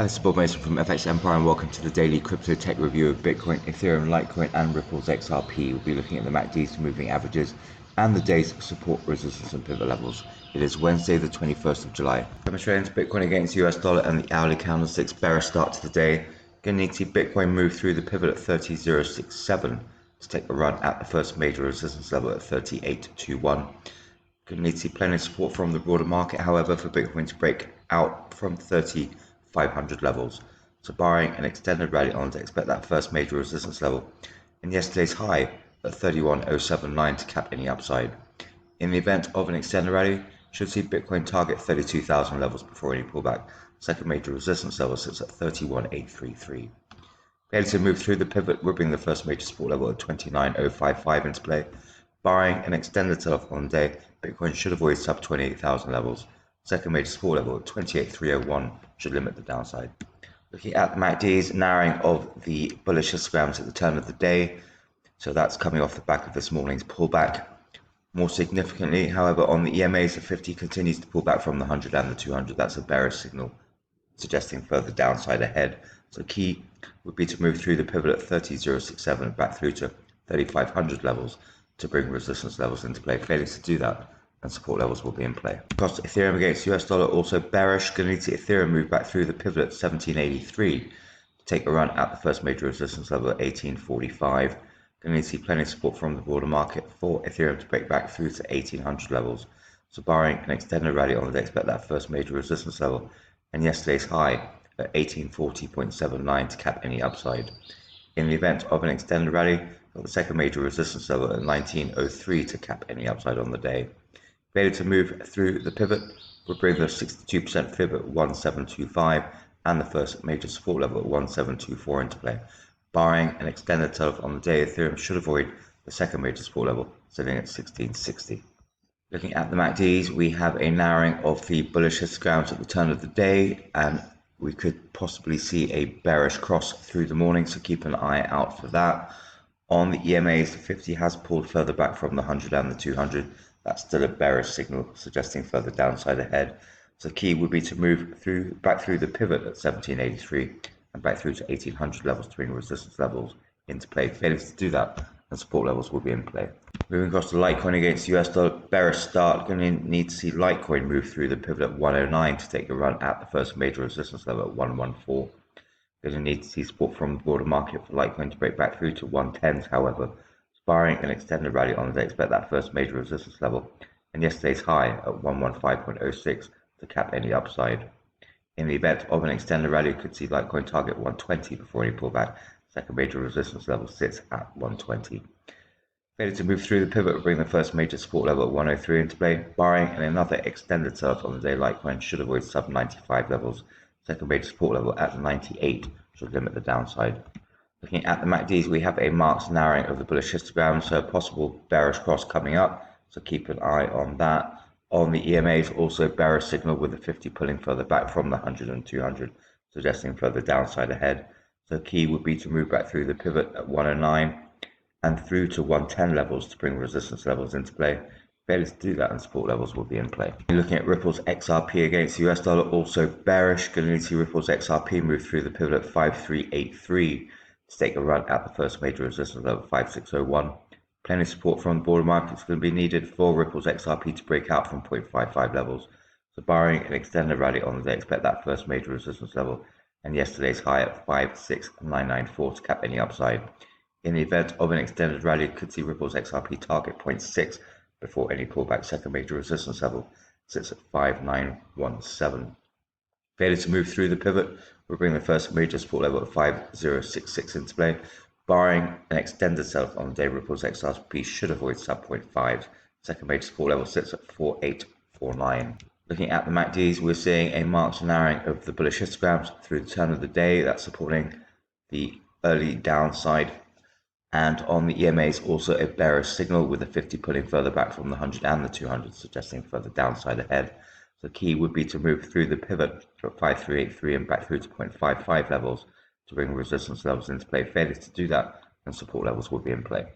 Hi, this is Bob Mason from FX Empire and welcome to the daily crypto tech review of Bitcoin, Ethereum, Litecoin and Ripple's XRP. We'll be looking at the MACD's moving averages and the day's support, resistance and pivot levels. It is Wednesday the 21st of July. Demonstrating Bitcoin against US dollar and the hourly candlesticks bearish start to the day. Going to need to see Bitcoin move through the pivot at 30.067 to take a run at the first major resistance level at 38.21. Going to need to see plenty of support from the broader market, however, for Bitcoin to break out from 30,500 levels. So barring an extended rally on to expect that first major resistance level and yesterday's high at 31.079 to cap any upside. In the event of an extended rally, should see Bitcoin target 32,000 levels before any pullback. Second major resistance level sits at 31.833. Failure to move through the pivot will bring the first major support level at 29.055 into play. Barring an extended sell-off on the day, Bitcoin should avoid sub 28,000 levels. Second major support level at 28.301 should limit the downside. Looking at the MACD's narrowing of the bullish histograms at the turn of the day, so that's coming off the back of this morning's pullback. More significantly, however, on the EMAs, the 50 continues to pull back from the 100 and the 200. That's a bearish signal, suggesting further downside ahead. So key would be to move through the pivot at 30.067 back through to 3,500 levels to bring resistance levels into play. Failing to do that, and support levels will be in play. Cost of Ethereum against US dollar also bearish. Going to need to see Ethereum move back through the pivot at 1783 to take a run at the first major resistance level at 1845. Going to need to see plenty of support from the broader market for Ethereum to break back through to 1800 levels. So barring an extended rally on the day, expect that first major resistance level and yesterday's high at 1840.79 to cap any upside. In the event of an extended rally, got the second major resistance level at 1903 to cap any upside on the day. Failure to move through the pivot will bring the 62% fib at 1725 and the first major support level at 1724 into play. Barring an extended sell-off on the day, Ethereum should avoid the second major support level, sitting at 1660. Looking at the MACDs, we have a narrowing of the bullish histograms at the turn of the day, and we could possibly see a bearish cross through the morning, so keep an eye out for that. On the EMAs, the 50 has pulled further back from the 100 and the 200. That's still a bearish signal, suggesting further downside ahead. So key would be to move back through the pivot at 1783 and back through to 1800 levels to bring resistance levels into play. Failing to do that, and support levels will be in play. Moving across to Litecoin against US dollar, bearish start. Going to need to see Litecoin move through the pivot at 109 to take a run at the first major resistance level at 114. Going to need to see support from the broader market for Litecoin to break back through to 110s, however. Barring an extended rally on the day, expect that first major resistance level and yesterday's high at 115.06 to cap any upside. In the event of an extended rally, you could see Litecoin target 120 before any pullback. Second major resistance level sits at 120. Failure to move through the pivot will bring the first major support level at 103 into play. Barring another extended sell-off on the day, Litecoin should avoid sub 95 levels. Second major support level at 98 should limit the downside. Looking at the MACDs, we have a marked narrowing of the bullish histogram, so a possible bearish cross coming up, so keep an eye on that. On the EMAs, also bearish signal with the 50 pulling further back from the 100 and 200, suggesting further downside ahead. So key would be to move back through the pivot at 109 and through to 110 levels to bring resistance levels into play. Failure to do that and support levels will be in play. Looking at Ripple's XRP against the US dollar, also bearish. Going to need to see Ripple's XRP move through the pivot at 5383 to take a run at the first major resistance level 5601. Plenty of support from the broader market is going to be needed for Ripple's XRP to break out from 0.55 levels. So barring an extended rally on the day, expect that first major resistance level and yesterday's high at 56994 to cap any upside. In the event of an extended rally, you could see Ripple's XRP target 0.6 before any pullback. Second major resistance level sits at 5917. Failure to move through the pivot will bring the first major support level at 5066 into play. Barring an extended sell-off on the day, Ripple's XRP should avoid sub 0.5. Second major support level sits at 4849. Looking at the MACDs, we're seeing a marked narrowing of the bullish histograms through the turn of the day. That's supporting the early downside. And on the EMAs, also a bearish signal with the 50 pulling further back from the 100 and the 200, suggesting further downside ahead. The key would be to move through the pivot at 5383 and back through to 0.55 levels to bring resistance levels into play. Failure to do that and support levels will be in play.